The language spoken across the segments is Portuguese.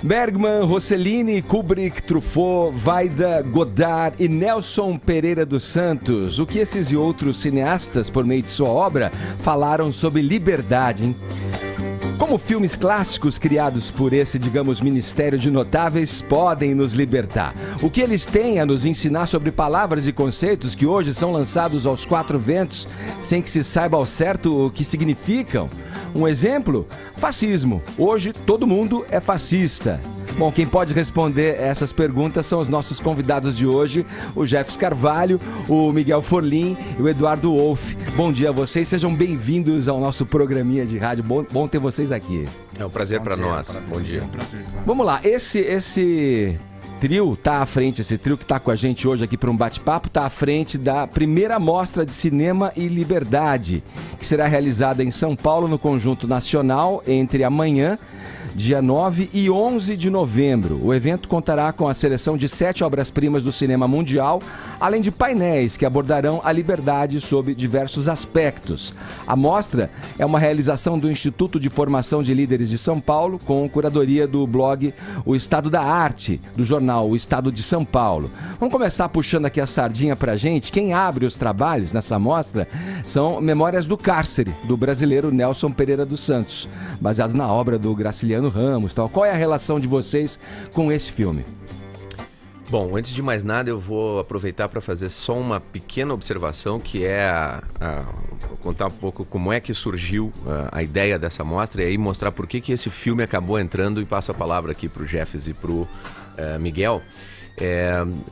Bergman, Rossellini, Kubrick, Truffaut, Vaida, Godard e Nelson Pereira dos Santos. O que esses e outros cineastas, por meio de sua obra, falaram sobre liberdade, hein? Como filmes clássicos criados por esse, digamos, ministério de notáveis podem nos libertar? O que eles têm a nos ensinar sobre palavras e conceitos que hoje são lançados aos quatro ventos sem que se saiba ao certo o que significam? Um exemplo? Fascismo. Hoje todo mundo é fascista. Bom, quem pode responder essas perguntas são os nossos convidados de hoje, o Jeffs Carvalho, o Miguel Forlim e o Eduardo Wolff. Bom dia a vocês, sejam bem-vindos ao nosso programinha de rádio. Bom ter vocês aqui. É um prazer para nós. Bom dia. É um prazer. Vamos lá, esse trio tá à frente, esse trio que tá com a gente hoje aqui para um bate-papo, tá à frente da primeira mostra de cinema e liberdade, que será realizada em São Paulo, no Conjunto Nacional, entre amanhã, dia 9 e 11 de novembro. O evento contará com a seleção de 7 obras-primas do cinema mundial, além de painéis que abordarão a liberdade sob diversos aspectos. A mostra é uma realização do Instituto de Formação de Líderes de São Paulo, com curadoria do blog O Estado da Arte, do jornal O Estado de São Paulo. Vamos começar puxando aqui a sardinha pra gente. Quem abre os trabalhos nessa mostra são Memórias do Cárcere, do brasileiro Nelson Pereira dos Santos, baseado na obra do Graciliano Ramos, tal. Qual é a relação de vocês com esse filme? Bom, antes de mais nada, eu vou aproveitar para fazer só uma pequena observação, que é contar um pouco como é que surgiu a ideia dessa mostra e aí mostrar por que esse filme acabou entrando, e passo a palavra aqui para o Jeffs e para o Miguel.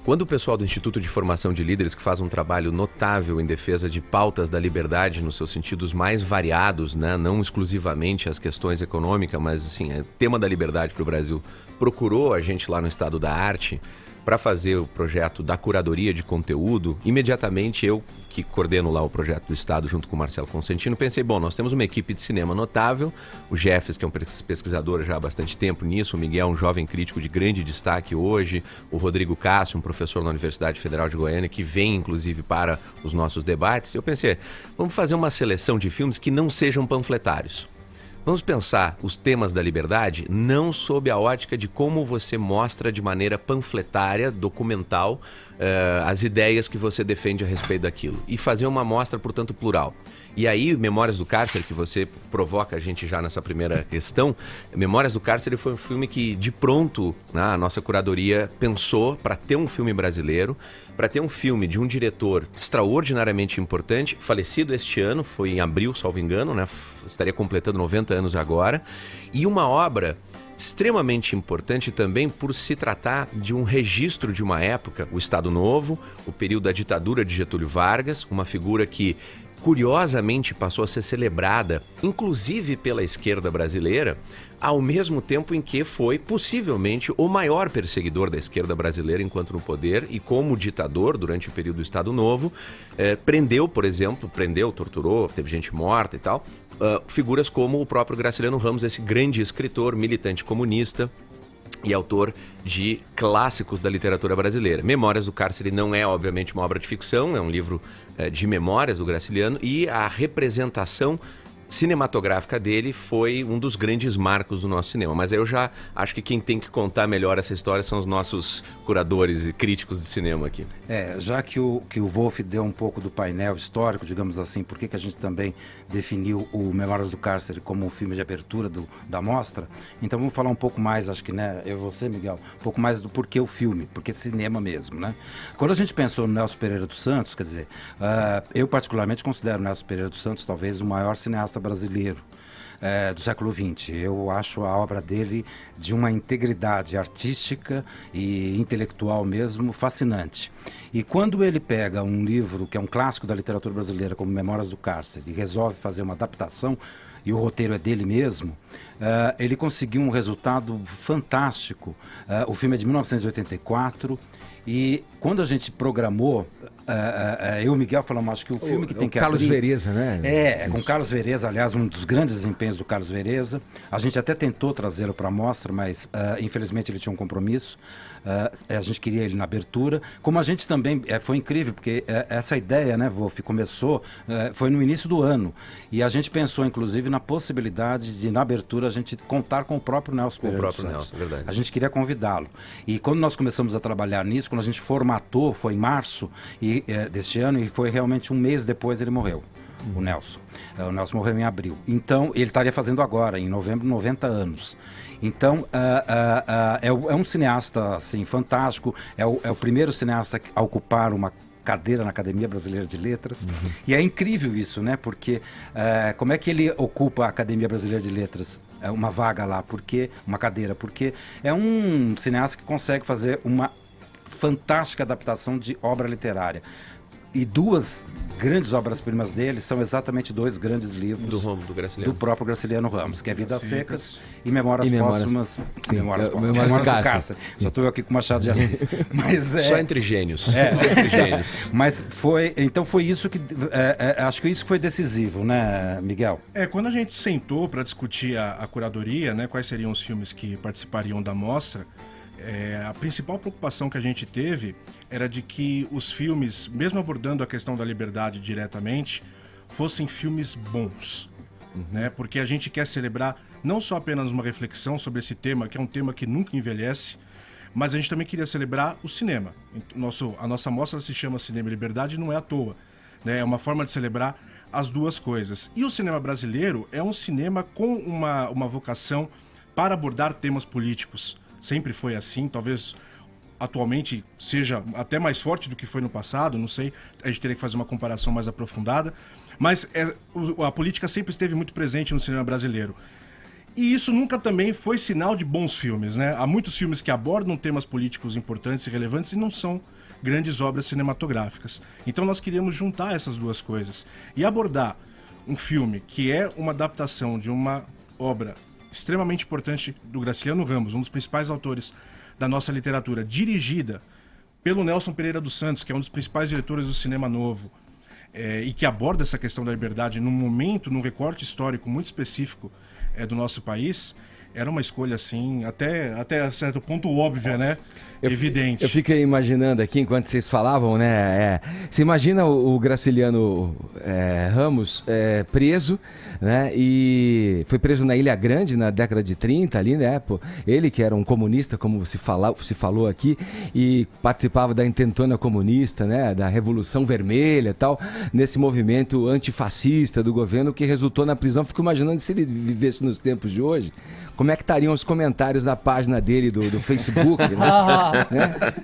Quando o pessoal do Instituto de Formação de Líderes, que faz um trabalho notável em defesa de pautas da liberdade nos seus sentidos mais variados, né? Não exclusivamente as questões econômicas, mas assim, o tema da liberdade para o Brasil, procurou a gente lá no Estado da Arte para fazer o projeto da curadoria de conteúdo. Imediatamente eu, que coordeno lá o projeto do Estado junto com o Marcelo Consentino, pensei, bom, nós temos uma equipe de cinema notável, o Jeffs, que é um pesquisador já há bastante tempo nisso, o Miguel, um jovem crítico de grande destaque hoje, o Rodrigo Cássio, um professor na Universidade Federal de Goiânia, que vem inclusive para os nossos debates. Eu pensei, vamos fazer uma seleção de filmes que não sejam panfletários. Vamos pensar os temas da liberdade não sob a ótica de como você mostra de maneira panfletária, documental, as ideias que você defende a respeito daquilo. E fazer uma mostra, portanto, plural. E aí, Memórias do Cárcere, que você provoca a gente já nessa primeira questão, Memórias do Cárcere foi um filme que, de pronto, a nossa curadoria pensou para ter um filme brasileiro, para ter um filme de um diretor extraordinariamente importante, falecido este ano, foi em abril, salvo engano, né? Estaria completando 90 anos agora, e uma obra extremamente importante também por se tratar de um registro de uma época, o Estado Novo, o período da ditadura de Getúlio Vargas, uma figura que curiosamente passou a ser celebrada, inclusive pela esquerda brasileira, ao mesmo tempo em que foi possivelmente o maior perseguidor da esquerda brasileira enquanto no poder, e como ditador durante o período do Estado Novo, prendeu, por exemplo, torturou, teve gente morta e tal, figuras como o próprio Graciliano Ramos, esse grande escritor, militante comunista e autor de clássicos da literatura brasileira. Memórias do Cárcere não é, obviamente, uma obra de ficção, é um livro de memórias do Graciliano, e a representação cinematográfica dele foi um dos grandes marcos do nosso cinema. Mas eu já acho que quem tem que contar melhor essa história são os nossos curadores e críticos de cinema aqui. Já que o Wolff deu um pouco do painel histórico, digamos assim, por que a gente também definiu o Memórias do Cárcere como um filme de abertura da mostra, então vamos falar um pouco mais, acho que, né, eu e você, Miguel, um pouco mais do porquê o filme, porque cinema mesmo, né? Quando a gente pensou no Nelson Pereira dos Santos, quer dizer, eu particularmente considero o Nelson Pereira dos Santos talvez o maior cineasta brasileiro do século XX. Eu acho a obra dele de uma integridade artística e intelectual mesmo fascinante. E quando ele pega um livro que é um clássico da literatura brasileira, como Memórias do Cárcere, e resolve fazer uma adaptação, e o roteiro é dele mesmo, ele conseguiu um resultado fantástico. O filme é de 1984, e quando a gente programou, eu e o Miguel falamos, acho que o filme que tem que Carlos abrir... Vereza, né? Com Carlos Vereza, aliás, um dos grandes desempenhos do Carlos Vereza. A gente até tentou trazê-lo para a mostra, mas infelizmente ele tinha um compromisso. A gente queria ele na abertura. Como a gente também, foi incrível, porque essa ideia, né, Wolff, começou, foi no início do ano. E a gente pensou, inclusive, na possibilidade de, na abertura, a gente contar com o próprio Nelson Pereira dos Santos. Nelson, verdade. A gente queria convidá-lo. E quando nós começamos a trabalhar nisso, quando a gente formatou, foi em março deste ano, e foi realmente um mês depois ele morreu. O Nelson. O Nelson morreu em abril. Então, ele estaria fazendo agora, em novembro, 90 anos. Então, é um cineasta assim, fantástico, é o primeiro cineasta a ocupar uma cadeira na Academia Brasileira de Letras. E é incrível isso, né? Porque como é que ele ocupa a Academia Brasileira de Letras? Uma vaga lá, uma cadeira, porque é um cineasta que consegue fazer uma fantástica adaptação de obra literária. E duas grandes obras-primas dele são exatamente dois grandes livros do próprio Graciliano Ramos, que é Vidas Secas e Memórias Póstumas. Memórias do Cárcere. Já estou aqui com Machado de Assis. Mas, só entre gênios. Mas então foi isso que... acho que isso que foi decisivo, né, Miguel? Quando a gente sentou para discutir a curadoria, né, quais seriam os filmes que participariam da mostra, a principal preocupação que a gente teve era de que os filmes, mesmo abordando a questão da liberdade diretamente, fossem filmes bons, né? Porque a gente quer celebrar não só apenas uma reflexão sobre esse tema, que é um tema que nunca envelhece, mas a gente também queria celebrar o cinema. A nossa mostra se chama Cinema e Liberdade, não é à toa, né? É uma forma de celebrar as duas coisas. E o cinema brasileiro é um cinema com uma vocação para abordar temas políticos. Sempre foi assim, talvez atualmente seja até mais forte do que foi no passado, não sei, a gente teria que fazer uma comparação mais aprofundada, mas a política sempre esteve muito presente no cinema brasileiro. E isso nunca também foi sinal de bons filmes, né? Há muitos filmes que abordam temas políticos importantes e relevantes e não são grandes obras cinematográficas. Então nós queríamos juntar essas duas coisas e abordar um filme que é uma adaptação de uma obra extremamente importante do Graciliano Ramos, um dos principais autores da nossa literatura, dirigida pelo Nelson Pereira dos Santos, que é um dos principais diretores do cinema novo, e que aborda essa questão da liberdade num recorte histórico muito específico do nosso país. Era uma escolha, assim, até certo ponto óbvia, né? Evidente. Eu fiquei imaginando aqui, enquanto vocês falavam, né? Você imagina o Graciliano Ramos preso, né? E foi preso na Ilha Grande na década de 30 ali, né? Pô, ele que era um comunista, como se falou aqui, e participava da intentona comunista, né? Da Revolução Vermelha e tal, nesse movimento antifascista do governo que resultou na prisão. Fico imaginando se ele vivesse nos tempos de hoje, como é que estariam os comentários da página dele do Facebook, né?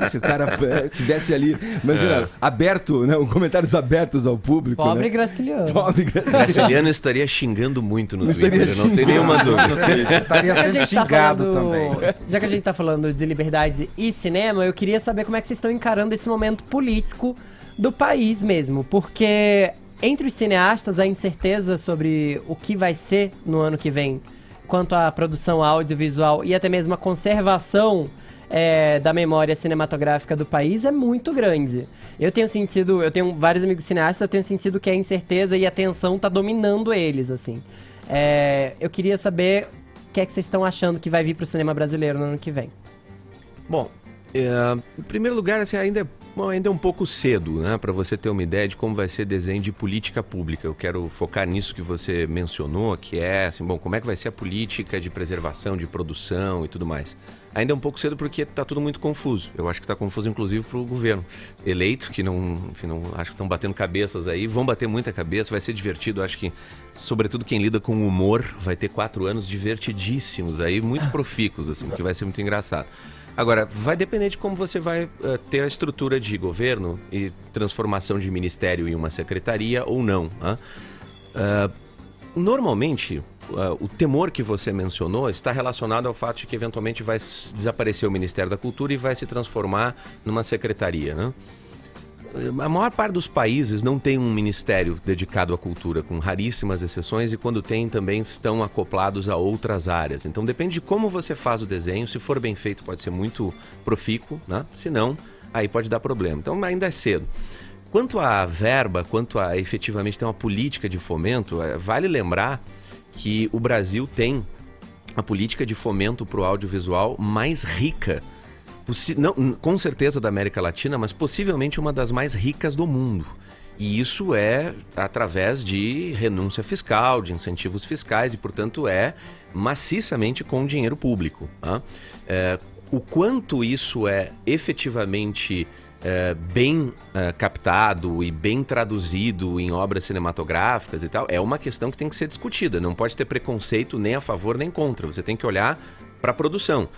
Se o cara tivesse ali, imagina, aberto, né? Comentários abertos ao público. Pobre, né? Graciliano. Pobre Graciliano. Graciliano estaria xingando muito no Twitter, não tem nenhuma dúvida. Estaria sendo xingado também. Já que a gente tá falando de liberdade e cinema, eu queria saber como é que vocês estão encarando esse momento político do país mesmo, porque entre os cineastas a incerteza sobre o que vai ser no ano que vem quanto à produção audiovisual e até mesmo a conservação da memória cinematográfica do país é muito grande. Eu tenho vários amigos cineastas, eu tenho sentido que a incerteza e a tensão tá dominando eles, assim. Eu queria saber o que é que vocês estão achando que vai vir pro cinema brasileiro no ano que vem. Bom, em primeiro lugar, assim, ainda é um pouco cedo, né, para você ter uma ideia de como vai ser desenho de política pública. Eu quero focar nisso que você mencionou, que é, assim, bom, como é que vai ser a política de preservação, de produção e tudo mais. Ainda é um pouco cedo porque está tudo muito confuso. Eu acho que está confuso, inclusive, para o governo eleito, que não acho que estão batendo cabeças aí, vão bater muita cabeça, vai ser divertido. Acho que, sobretudo, quem lida com humor vai ter 4 anos divertidíssimos aí, muito profícuos, assim, que vai ser muito engraçado. Agora, vai depender de como você vai ter a estrutura de governo e transformação de ministério em uma secretaria ou não. Normalmente, o temor que você mencionou está relacionado ao fato de que eventualmente vai desaparecer o Ministério da Cultura e vai se transformar numa secretaria, né? A maior parte dos países não tem um ministério dedicado à cultura, com raríssimas exceções, e quando tem também estão acoplados a outras áreas. Então depende de como você faz o desenho. Se for bem feito pode ser muito profícuo, né? Se não, aí pode dar problema. Então ainda é cedo. Quanto à verba, quanto a efetivamente ter uma política de fomento, vale lembrar que o Brasil tem a política de fomento para o audiovisual mais rica, não, com certeza da América Latina, mas possivelmente uma das mais ricas do mundo. E isso é através de renúncia fiscal, de incentivos fiscais e, portanto, é maciçamente com dinheiro público. Tá? O quanto isso é efetivamente bem captado e bem traduzido em obras cinematográficas e tal, é uma questão que tem que ser discutida. Não pode ter preconceito nem a favor nem contra. Você tem que olhar para a produção.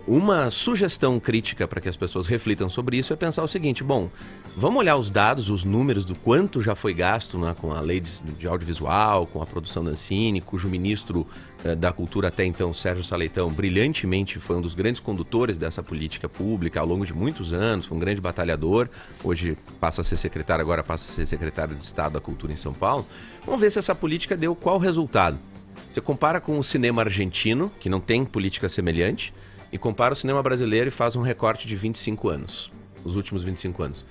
Uma sugestão crítica para que as pessoas reflitam sobre isso é pensar o seguinte: bom, vamos olhar os dados, os números do quanto já foi gasto, né, com a lei de audiovisual, com a produção da Ancine, cujo ministro da Cultura até então, Sérgio Saleitão, brilhantemente foi um dos grandes condutores dessa política pública ao longo de muitos anos, foi um grande batalhador, hoje passa a ser secretário, agora passa a ser secretário de Estado da Cultura em São Paulo. Vamos ver se essa política deu qual resultado. Você compara com o cinema argentino, que não tem política semelhante, e compara o cinema brasileiro e faz um recorte de 25 anos, os últimos 25 anos.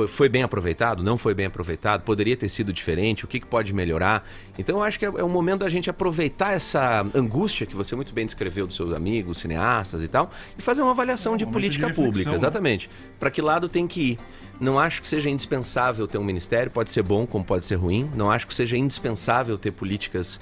Foi bem aproveitado? Não foi bem aproveitado? Poderia ter sido diferente? O que pode melhorar? Então eu acho que é o momento da gente aproveitar essa angústia que você muito bem descreveu dos seus amigos, cineastas e tal, e fazer uma avaliação de política pública, exatamente. Para que lado tem que ir? Não acho que seja indispensável ter um ministério, pode ser bom como pode ser ruim. Não acho que seja indispensável ter políticas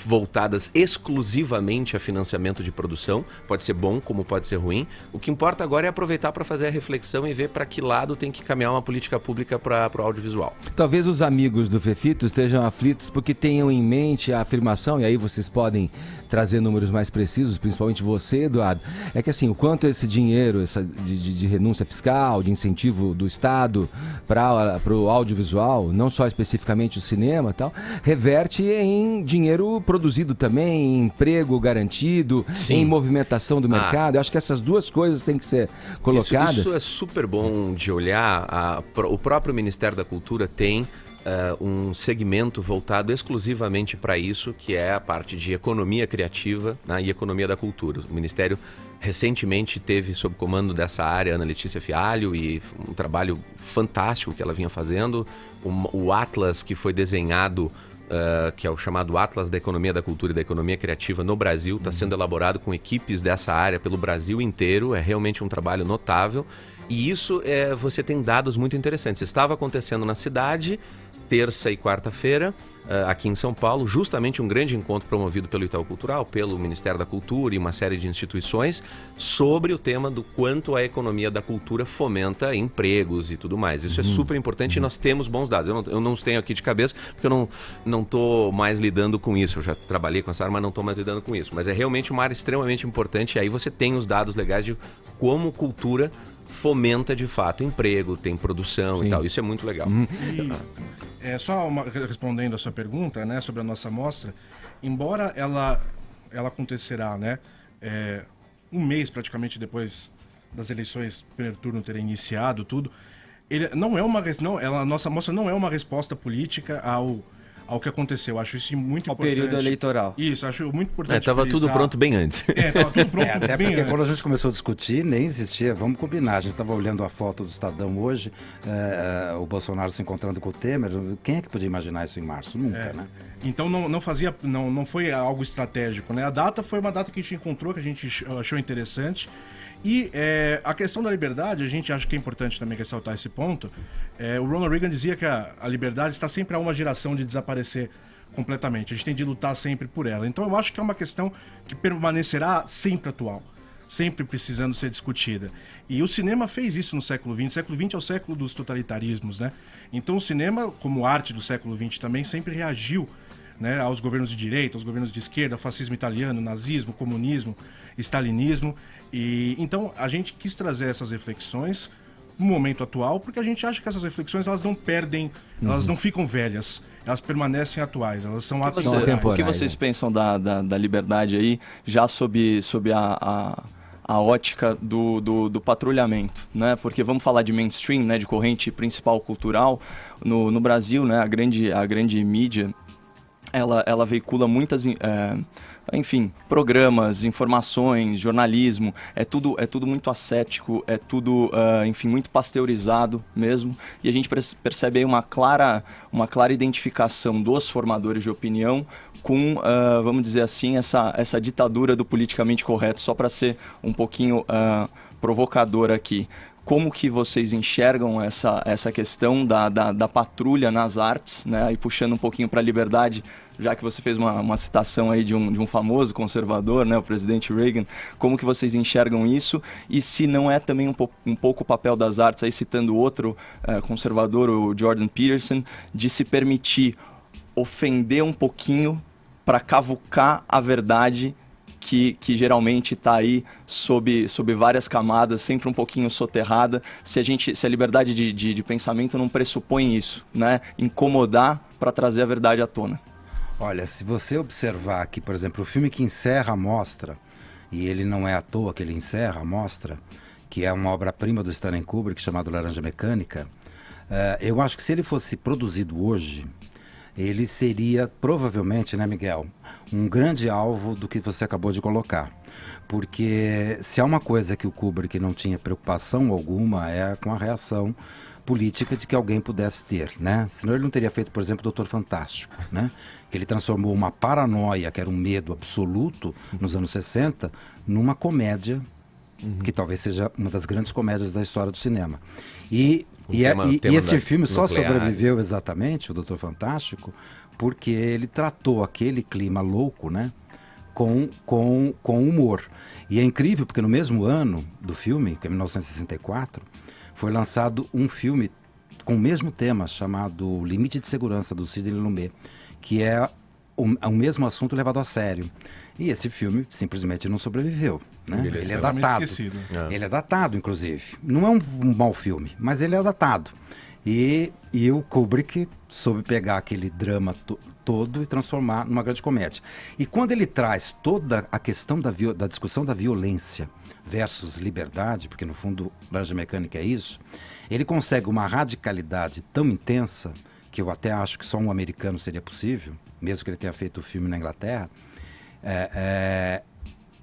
voltadas exclusivamente a financiamento de produção, pode ser bom como pode ser ruim. O que importa agora é aproveitar para fazer a reflexão e ver para que lado tem que caminhar uma política pública para o audiovisual. Talvez os amigos do Fefito estejam aflitos porque tenham em mente a afirmação, e aí vocês podem trazer números mais precisos, principalmente você, Eduardo, é que assim, o quanto esse dinheiro de renúncia fiscal, de incentivo do Estado para o audiovisual, não só especificamente o cinema e tal, reverte em dinheiro produzido também, em emprego garantido, sim, em movimentação do mercado. Eu acho que essas duas coisas têm que ser colocadas. Isso é super bom de olhar. O próprio Ministério da Cultura tem um segmento voltado exclusivamente para isso, que é a parte de economia criativa, né, e economia da cultura. O Ministério recentemente teve sob comando dessa área Ana Letícia Fialho, e um trabalho fantástico que ela vinha fazendo. O Atlas que foi desenhado, que é o chamado Atlas da Economia da Cultura e da Economia Criativa no Brasil, está sendo elaborado com equipes dessa área pelo Brasil inteiro. É realmente um trabalho notável. E isso, você tem dados muito interessantes. Estava acontecendo na cidade, terça e quarta-feira, aqui em São Paulo, justamente um grande encontro promovido pelo Itaú Cultural, pelo Ministério da Cultura e uma série de instituições, sobre o tema do quanto a economia da cultura fomenta empregos e tudo mais. Isso é super importante e nós temos bons dados. Eu não os tenho aqui de cabeça, porque eu não estou mais lidando com isso. Eu já trabalhei com essa área, mas não estou mais lidando com isso. Mas é realmente uma área extremamente importante, e aí você tem os dados legais de como cultura fomenta de fato emprego, tem produção, sim, e tal. Isso é muito legal. E respondendo a sua pergunta, né, sobre a nossa mostra, embora ela acontecerá, né, um mês praticamente depois das eleições, primeiro turno ter iniciado tudo, a nossa mostra não é uma resposta política ao que aconteceu. Acho isso muito importante. Ao período eleitoral. Isso, acho muito importante. Estava tudo pronto bem antes. Estava tudo pronto até bem porque antes. Quando a gente começou a discutir, nem existia, vamos combinar, a gente estava olhando a foto do Estadão hoje, o Bolsonaro se encontrando com o Temer, quem é que podia imaginar isso em março? Nunca, né? Então não foi algo estratégico, né? A data foi uma data que a gente encontrou, que a gente achou interessante. E a questão da liberdade, a gente acha que é importante também ressaltar esse ponto. O Ronald Reagan dizia que a liberdade está sempre a uma geração de desaparecer completamente. A gente tem de lutar sempre por ela. Então eu acho que é uma questão que permanecerá sempre atual, sempre precisando ser discutida. E o cinema fez isso no século XX. O século XX é o século dos totalitarismos, né? Então o cinema, como arte do século XX também, sempre reagiu, né, aos governos de direita, aos governos de esquerda, ao fascismo italiano, nazismo, comunismo, stalinismo. E então a gente quis trazer essas reflexões no momento atual, porque a gente acha que essas reflexões elas não perdem, elas não ficam velhas, elas permanecem atuais, elas são atuais. O que vocês pensam da liberdade aí, já sob a ótica do patrulhamento, né? Porque vamos falar de mainstream, né, de corrente principal cultural no Brasil, né? A grande mídia, ela veicula muitas, programas, informações, jornalismo, é tudo muito ascético, é tudo, muito pasteurizado mesmo, e a gente percebe aí uma clara identificação dos formadores de opinião com, vamos dizer assim, essa ditadura do politicamente correto, só para ser um pouquinho provocador aqui. como que vocês enxergam essa questão da patrulha nas artes, né? E puxando um pouquinho para a liberdade, já que você fez uma citação aí de um famoso conservador, né, o presidente Reagan, como que vocês enxergam isso? E se não é também um pouco o papel das artes, aí citando outro conservador, o Jordan Peterson, de se permitir ofender um pouquinho para cavucar a verdade que geralmente está aí sob várias camadas, sempre um pouquinho soterrada, se a liberdade de pensamento não pressupõe isso, né? Incomodar para trazer a verdade à tona. Olha, se você observar que, por exemplo, o filme que encerra a mostra, e ele não é à toa que ele encerra a mostra, que é uma obra-prima do Stanley Kubrick chamado Laranja Mecânica, eu acho que se ele fosse produzido hoje, ele seria provavelmente, né, Miguel, um grande alvo do que você acabou de colocar. Porque se há uma coisa que o Kubrick não tinha preocupação alguma é com a reação política de que alguém pudesse ter, né? Senão ele não teria feito, por exemplo, o Doutor Fantástico, né? Que ele transformou uma paranoia, que era um medo absoluto nos anos 60, numa comédia, que talvez seja uma das grandes comédias da história do cinema. E esse filme só sobreviveu exatamente, o Doutor Fantástico, porque ele tratou aquele clima louco, né, com humor. E é incrível porque no mesmo ano do filme, que é 1964, foi lançado um filme com o mesmo tema, chamado Limite de Segurança, do Sidney Lumet, que é o mesmo assunto levado a sério. E esse filme simplesmente não sobreviveu, né? Ele é datado. Ele é datado, inclusive. Não é um mau filme, mas ele é datado. E o Kubrick soube pegar aquele drama todo e transformar numa grande comédia. E quando ele traz toda a questão da discussão da violência versus liberdade, porque no fundo Laranja Mecânica é isso, ele consegue uma radicalidade tão intensa, que eu até acho que só um americano seria possível, mesmo que ele tenha feito o filme na Inglaterra.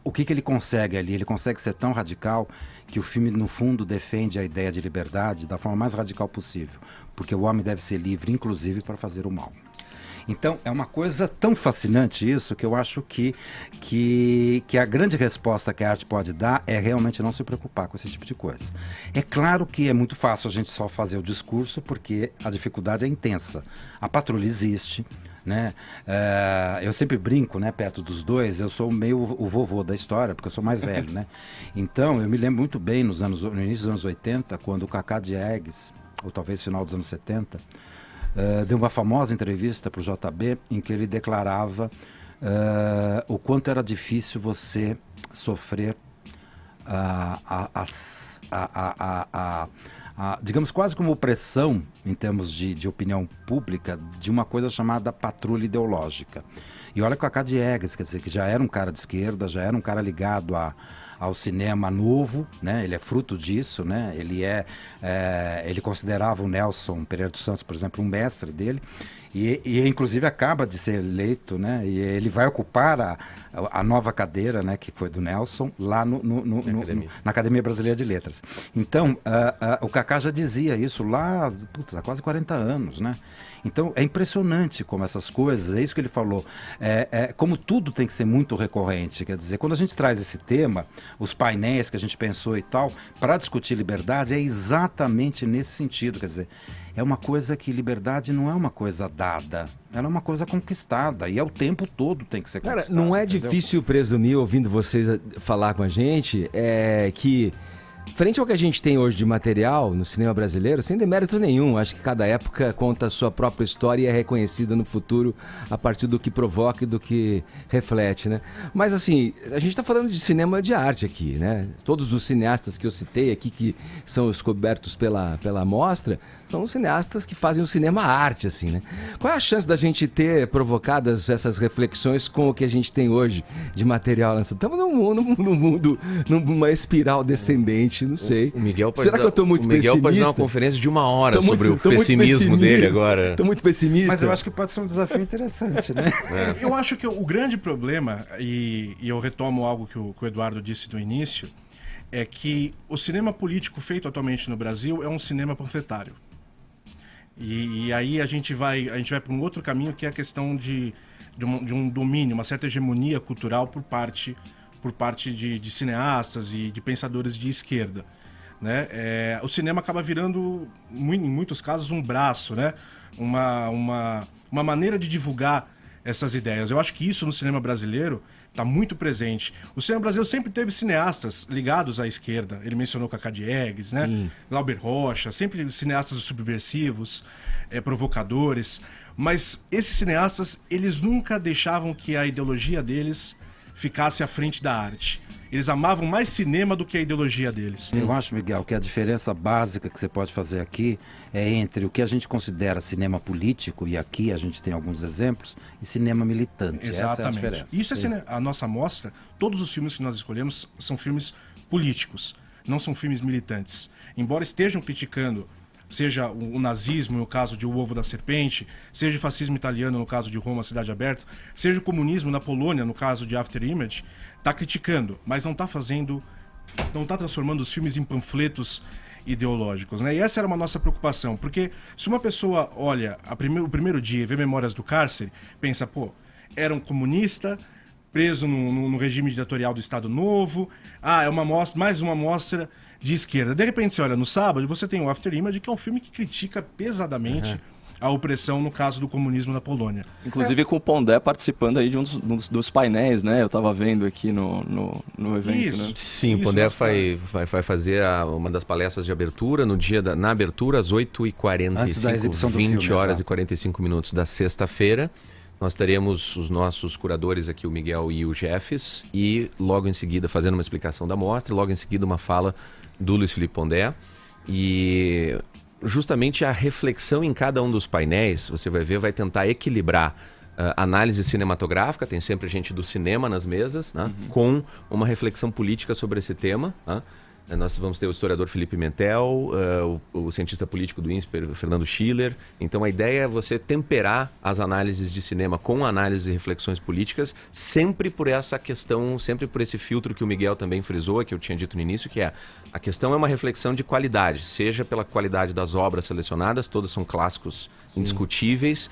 O que ele consegue ali? Ele consegue ser tão radical que o filme, no fundo, defende a ideia de liberdade da forma mais radical possível, porque o homem deve ser livre, inclusive, para fazer o mal. Então, é uma coisa tão fascinante isso, que eu acho que a grande resposta que a arte pode dar é realmente não se preocupar com esse tipo de coisa. É claro que é muito fácil a gente só fazer o discurso, porque a dificuldade é intensa. A patrulha existe, né? Eu sempre brinco, né, perto dos dois, eu sou meio o vovô da história, porque eu sou mais velho, né? Então, eu me lembro muito bem no início dos anos 80, quando o Cacá Diegues, ou talvez final dos anos 70, deu uma famosa entrevista para o JB em que ele declarava o quanto era difícil você sofrer digamos, quase como opressão em termos de opinião pública de uma coisa chamada patrulha ideológica. E olha que o Cacá Diegues, quer dizer, que já era um cara de esquerda, já era um cara ligado ao cinema novo, né? Ele é fruto disso, né? Ele considerava o Nelson Pereira dos Santos, por exemplo, um mestre dele, e inclusive acaba de ser eleito, né? E ele vai ocupar a nova cadeira, né, que foi do Nelson, lá na Academia Brasileira de Letras. Então, o Cacá já dizia isso lá há quase 40 anos, né? Então, é impressionante como essas coisas, é isso que ele falou, como tudo tem que ser muito recorrente. Quer dizer, quando a gente traz esse tema, os painéis que a gente pensou e tal, para discutir liberdade, é exatamente nesse sentido. Quer dizer, é uma coisa que liberdade não é uma coisa dada, ela é uma coisa conquistada, e é o tempo todo tem que ser conquistada. Cara, não é entendeu? difícil presumir, ouvindo vocês falar com a gente, que frente ao que a gente tem hoje de material no cinema brasileiro, sem demérito nenhum, acho que cada época conta a sua própria história e é reconhecida no futuro a partir do que provoca e do que reflete, né? Mas assim, a gente está falando de cinema de arte aqui, né? Todos os cineastas que eu citei aqui, que são os cobertos pela mostra, são os cineastas que fazem o cinema arte, assim, né? Qual é a chance da gente ter provocadas essas reflexões com o que a gente tem hoje de material lançado? Estamos num mundo, numa espiral descendente, não sei. O Miguel pode Será que eu estou muito pessimista? O Miguel pode dar uma conferência de 1 hora sobre o pessimismo dele agora. Estou muito pessimista. Mas eu acho que pode ser um desafio interessante, né? Eu acho que o grande problema, e eu retomo algo que o Eduardo disse no início, é que o cinema político feito atualmente no Brasil é um cinema panfletário. E aí a gente vai para um outro caminho, que é a questão de um domínio, uma certa hegemonia cultural por parte de cineastas e de pensadores de esquerda, né? O cinema acaba virando, em muitos casos, um braço, né? Uma maneira de divulgar essas ideias. Eu acho que isso no cinema brasileiro está muito presente. O cinema brasileiro sempre teve cineastas ligados à esquerda. Ele mencionou Cacá Diegues, né? Glauber Rocha, sempre cineastas subversivos, provocadores. Mas esses cineastas, eles nunca deixavam que a ideologia deles ficasse à frente da arte. Eles amavam mais cinema do que a ideologia deles. Eu acho, Miguel, que a diferença básica que você pode fazer aqui é entre o que a gente considera cinema político, e aqui a gente tem alguns exemplos, e cinema militante. Exatamente. Essa é a diferença. Isso é a nossa amostra. Todos os filmes que nós escolhemos são filmes políticos, não são filmes militantes. Embora estejam criticando, seja o nazismo, no caso de O Ovo da Serpente, seja o fascismo italiano, no caso de Roma, Cidade Aberta, seja o comunismo na Polônia, no caso de After Image, está criticando, mas não está transformando os filmes em panfletos ideológicos, né? E essa era uma nossa preocupação, porque se uma pessoa olha o primeiro dia e vê Memórias do Cárcere, pensa, pô, era um comunista preso no regime ditatorial do Estado Novo, é mais uma mostra de esquerda. De repente, você olha no sábado, você tem o After Image, que é um filme que critica pesadamente a opressão no caso do comunismo na Polônia. Inclusive com o Pondé participando aí de um dos painéis, né? Eu estava vendo aqui no evento, Isso. né? Sim, o Pondé vai fazer uma das palestras de abertura na abertura às 8h45, Antes da exibição do 20 filme, horas exato. e 45 minutos da sexta-feira. Nós teremos os nossos curadores aqui, o Miguel e o Jeffes, e logo em seguida fazendo uma explicação da mostra, logo em seguida uma fala do Luiz Felipe Pondé. E justamente a reflexão em cada um dos painéis, você vai ver, vai tentar equilibrar análise cinematográfica, tem sempre gente do cinema nas mesas, né? Com uma reflexão política sobre esse tema, né? Nós vamos ter o historiador Felipe Mentel, o cientista político do INSPER, Fernando Schiller. Então a ideia é você temperar as análises de cinema com análises e reflexões políticas, sempre por essa questão, sempre por esse filtro que o Miguel também frisou, que eu tinha dito no início, que é a questão é uma reflexão de qualidade, seja pela qualidade das obras selecionadas, todas são clássicos indiscutíveis,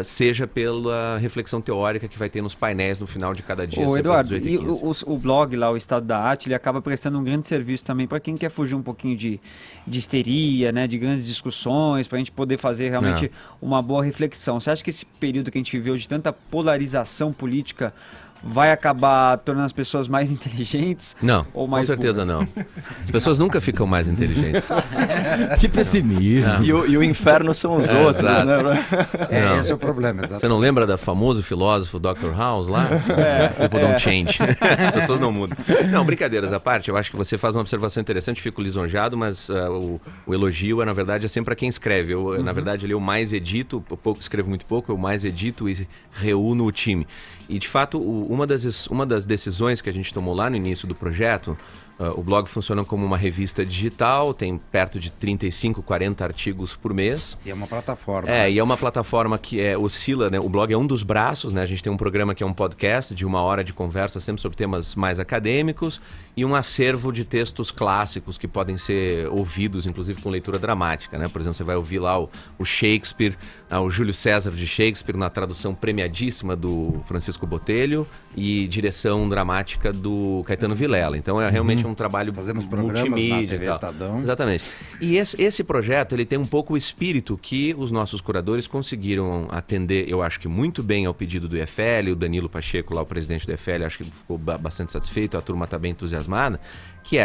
seja pela reflexão teórica que vai ter nos painéis no final de cada dia. Ô, Eduardo, 18 e e 15. o blog lá, o Estado da Arte, ele acaba prestando um grande serviço também para quem quer fugir um pouquinho de histeria, né, de grandes discussões, para a gente poder fazer realmente uma boa reflexão. Você acha que esse período que a gente viveu de tanta polarização política vai acabar tornando as pessoas mais inteligentes? Não, ou com mais certeza burras? não. As pessoas nunca ficam mais inteligentes. Que pessimismo. E o inferno são os outros, exato. né? Não. Esse é o problema, exatamente. Você não lembra do famoso filósofo Dr. House lá? People don't change. As pessoas não mudam. Não, brincadeiras à parte, eu acho que você faz uma observação interessante, fico lisonjado, mas o elogio na verdade, é sempre para quem escreve. Eu, na verdade, eu mais edito, escrevo muito pouco, eu mais edito e reúno o time. E, de fato, uma das decisões que a gente tomou lá no início do projeto, o blog funciona como uma revista digital, tem perto de 35, 40 artigos por mês. E é uma plataforma. E é uma plataforma que oscila, né? O blog é um dos braços, né? A gente tem um programa que é um podcast de 1 hora de conversa, sempre sobre temas mais acadêmicos, e um acervo de textos clássicos que podem ser ouvidos, inclusive com leitura dramática, né? Por exemplo, você vai ouvir lá o Shakespeare, o Júlio César de Shakespeare, na tradução premiadíssima do Francisco Botelho e direção dramática do Caetano Vilela. Então é realmente um trabalho Fazemos programas multimídia na TV e tal. Estadão. Exatamente. E esse projeto, ele tem um pouco o espírito que os nossos curadores conseguiram atender, eu acho que muito bem ao pedido do IFL, o Danilo Pacheco, lá o presidente do IFL, acho que ficou bastante satisfeito, a turma está bem entusiasmada, que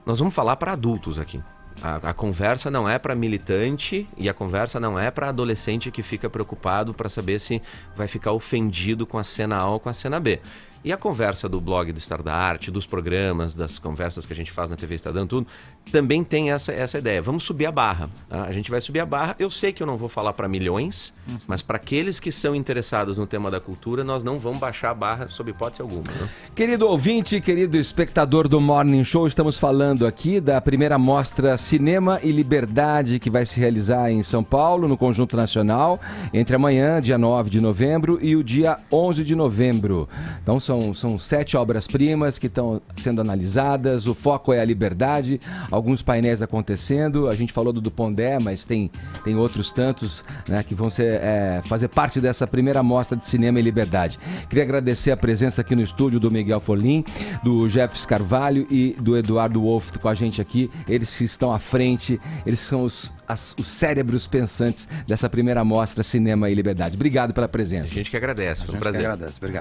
nós vamos falar para adultos aqui. A conversa não é para militante e a conversa não é para adolescente que fica preocupado para saber se vai ficar ofendido com a cena A ou com a cena B. E a conversa do blog do Estado da Arte, dos programas, das conversas que a gente faz na TV Estadão, tudo, também tem essa ideia. Vamos subir a barra. Tá? A gente vai subir a barra. Eu sei que eu não vou falar para milhões, mas para aqueles que são interessados no tema da cultura, nós não vamos baixar a barra sob hipótese alguma. Né? Querido ouvinte, querido espectador do Morning Show, estamos falando aqui da primeira mostra Cinema e Liberdade, que vai se realizar em São Paulo, no Conjunto Nacional, entre amanhã, dia 9 de novembro, e o dia 11 de novembro. Então são 7 obras-primas que estão sendo analisadas, o foco é a liberdade, alguns painéis acontecendo, a gente falou do Pondé, mas tem outros tantos, né, que vão fazer parte dessa primeira mostra de cinema e liberdade. Queria agradecer a presença aqui no estúdio do Miguel Folim, do Jeffs Carvalho e do Eduardo Wolff com a gente aqui, eles que estão à frente, eles são os cérebros pensantes dessa primeira mostra Cinema e Liberdade. Obrigado pela presença. A gente que agradece, foi um A gente prazer. que agradece, obrigado.